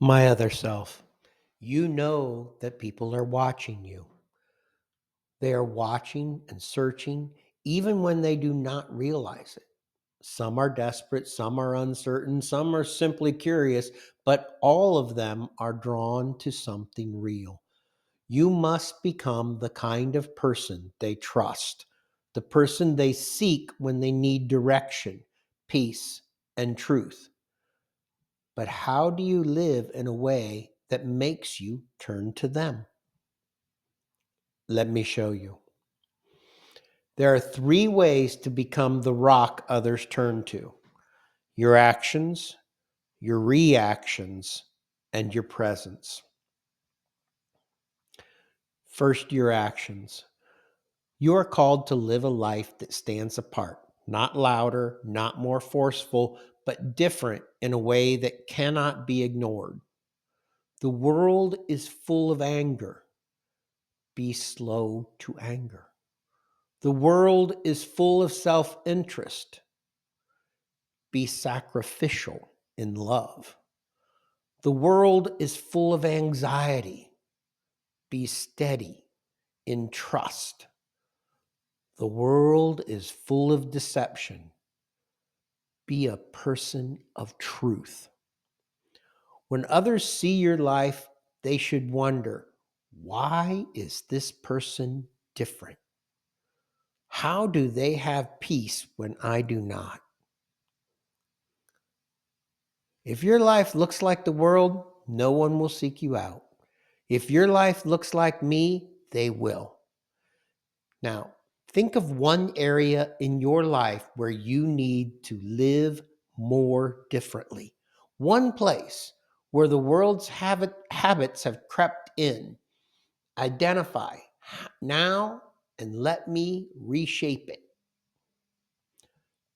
My other self, you know that people are watching you. They are watching and searching, even when they do not realize it. Some are desperate, some are uncertain, some are simply curious, but all of them are drawn to something real. You must become the kind of person they trust, the person they seek when they need direction, peace, and truth. But how do you live in a way that makes you turn to them? Let me show you. There are three ways to become the rock others turn to: your actions, your reactions, and your presence. First, your actions. You are called to live a life that stands apart, not louder, not more forceful, but different in a way that cannot be ignored. The world is full of anger. Be slow to anger. The world is full of self interest. Be sacrificial in love. The world is full of anxiety. Be steady in trust. The world is full of deception. Be a person of truth. When others see your life, they should wonder, why is this person different? How do they have peace when I do not? If your life looks like the world, no one will seek you out. If your life looks like me, they will. Now, think of one area in your life where you need to live more differently. One place where the world's habits have crept in. Identify now and let me reshape it.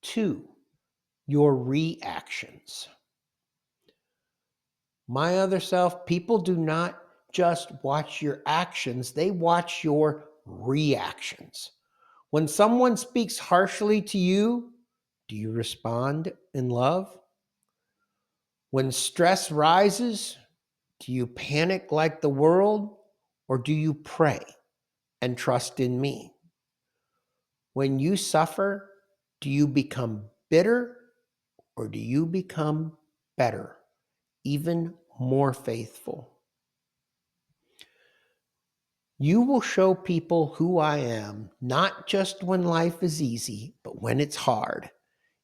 2, your reactions. My other self, people do not just watch your actions, they watch your reactions. When someone speaks harshly to you, do you respond in love? When stress rises, do you panic like the world, or do you pray and trust in me? When you suffer, do you become bitter, or do you become better, even more faithful? You will show people who I am, not just when life is easy, but when it's hard.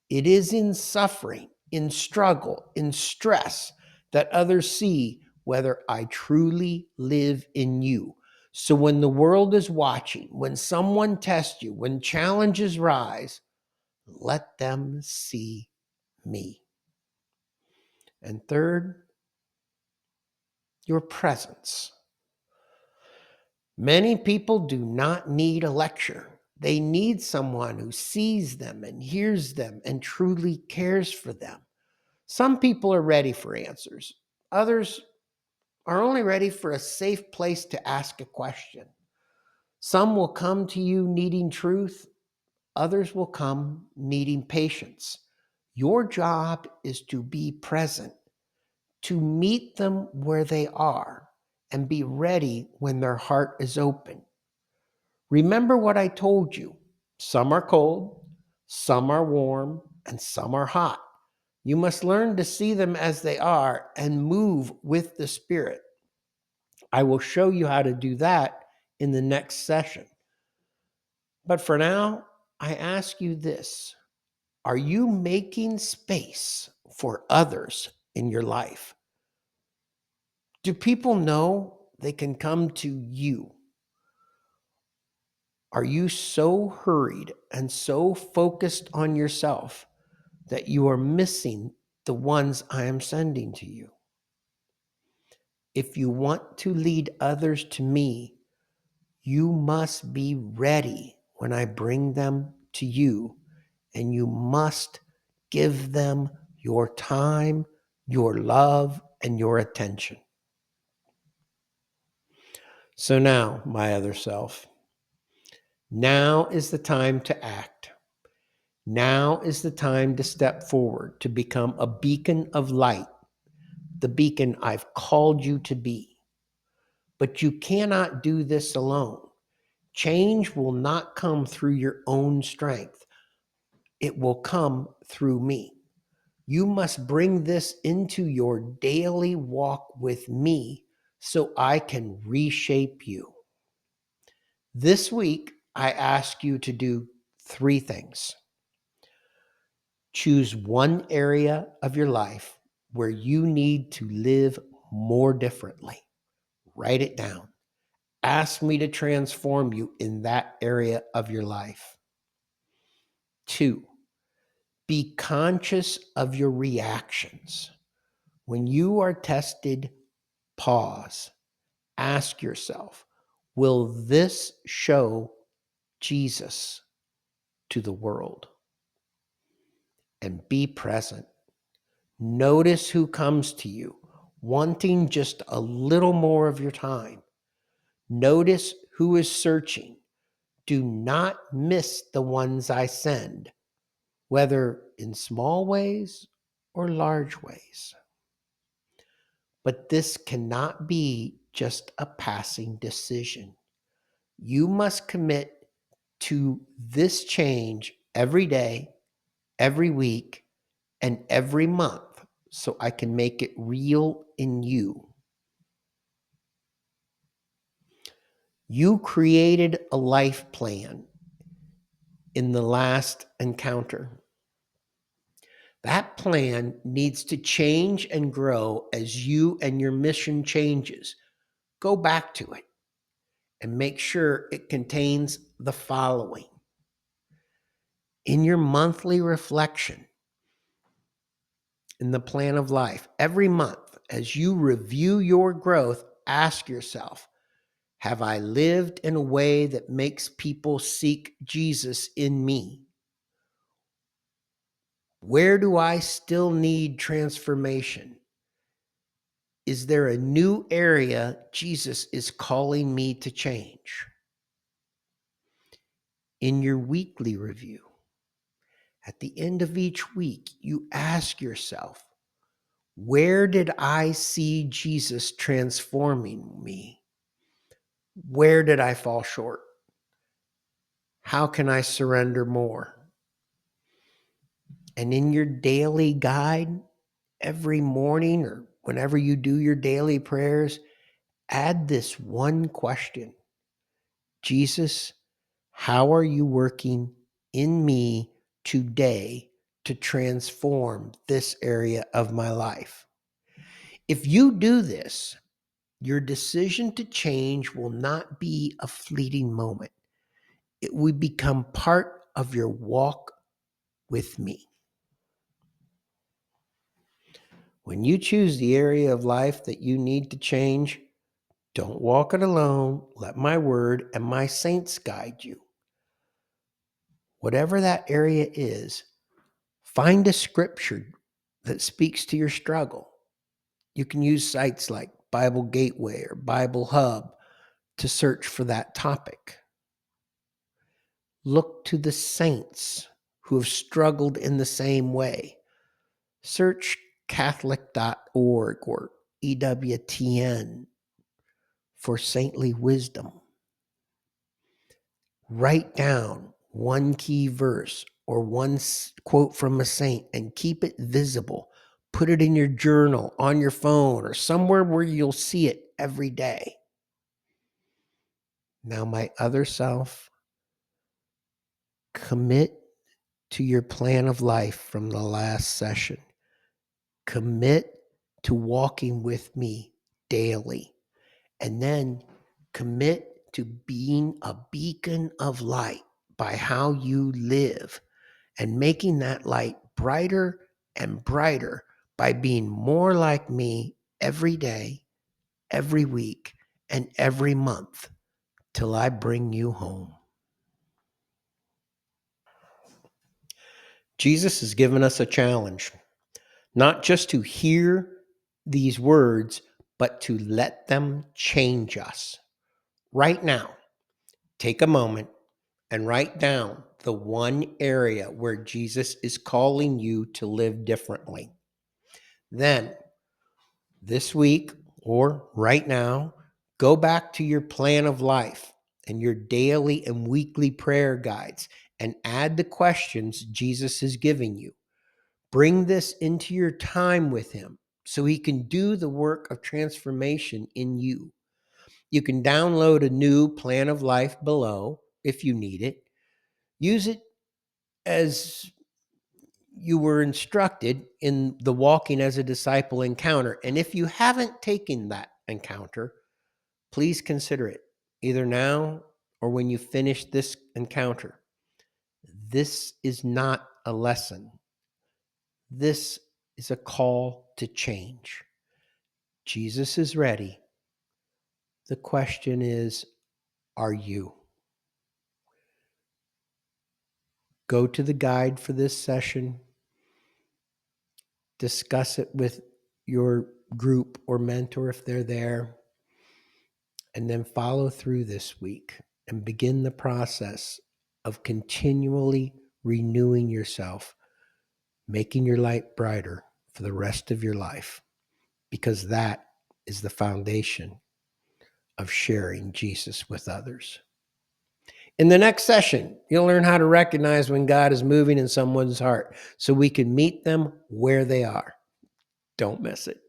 It is in suffering, in struggle, in stress that others see whether I truly live in you. So when the world is watching, when someone tests you, when challenges rise, let them see me. And third, your presence. Many people do not need a lecture. They need someone who sees them and hears them and truly cares for them. Some people are ready for answers. Others are only ready for a safe place to ask a question. Some will come to you needing truth. Others will come needing patience. Your job is to be present, to meet them where they are, and be ready when their heart is open. Remember what I told you. Some are cold, some are warm, and some are hot. You must learn to see them as they are and move with the Spirit. I will show you how to do that in the next session. But for now, I ask you this: are you making space for others in your life? Do people know they can come to you? Are you so hurried and so focused on yourself that you are missing the ones I am sending to you? If you want to lead others to me, you must be ready when I bring them to you, and you must give them your time, your love, and your attention. So now, my other self, now is the time to act. Now is the time to step forward, to become a beacon of light, the beacon I've called you to be. But you cannot do this alone. Change will not come through your own strength. It will come through me. You must bring this into your daily walk with me so I can reshape you. This week, I ask you to do 3 things. Choose one area of your life where you need to live more differently. Write it down. Ask me to transform you in that area of your life. 2, be conscious of your reactions. When you are tested, pause. Ask yourself, will this show Jesus to the world? And be present. Notice who comes to you, wanting just a little more of your time. Notice who is searching. Do not miss the ones I send, whether in small ways or large ways. But this cannot be just a passing decision. You must commit to this change every day, every week, and every month so I can make it real in you. You created a life plan in the last encounter. That plan needs to change and grow as you and your mission changes. Go back to it and make sure it contains the following. In your monthly reflection, in the plan of life, every month, as you review your growth, ask yourself, have I lived in a way that makes people seek Jesus in me? Where do I still need transformation? Is there a new area Jesus is calling me to change? In your weekly review, at the end of each week, you ask yourself, where did I see Jesus transforming me? Where did I fall short? How can I surrender more? And in your daily guide, every morning or whenever you do your daily prayers, add this one question. Jesus, how are you working in me today to transform this area of my life? If you do this, your decision to change will not be a fleeting moment. It will become part of your walk with me. When you choose the area of life that you need to change, don't walk it alone. Let my word and my saints guide you. Whatever that area is, find a scripture that speaks to your struggle. You can use sites like Bible Gateway or Bible Hub to search for that topic. Look to the saints who have struggled in the same way. Search Catholic.org or EWTN for saintly wisdom. Write down one key verse or one quote from a saint and keep it visible. Put it in your journal, on your phone, or somewhere where you'll see it every day. Now, my other self, commit to your plan of life from the last session. Commit to walking with me daily. And then commit to being a beacon of light by how you live and making that light brighter and brighter by being more like me every day, every week, and every month till I bring you home. Jesus has given us a challenge, not just to hear these words, but to let them change us. Right now, take a moment and write down the one area where Jesus is calling you to live differently. Then, This week or right now, go back to your plan of life and your daily and weekly prayer guides and add the questions Jesus is giving you. Bring this into your time with him so he can do the work of transformation in you. You can download a new plan of life below if you need it. Use it as you were instructed in the Walking as a Disciple encounter. And if you haven't taken that encounter, please consider it either now or when you finish this encounter. This is not a lesson. This is a call to change. Jesus is ready. The question is, are you? Go to the guide for this session. Discuss it with your group or mentor if they're there. And then follow through this week and begin the process of continually renewing yourself, making your light brighter for the rest of your life, because that is the foundation of sharing Jesus with others. In the next session, you'll learn how to recognize when God is moving in someone's heart so we can meet them where they are. Don't miss it.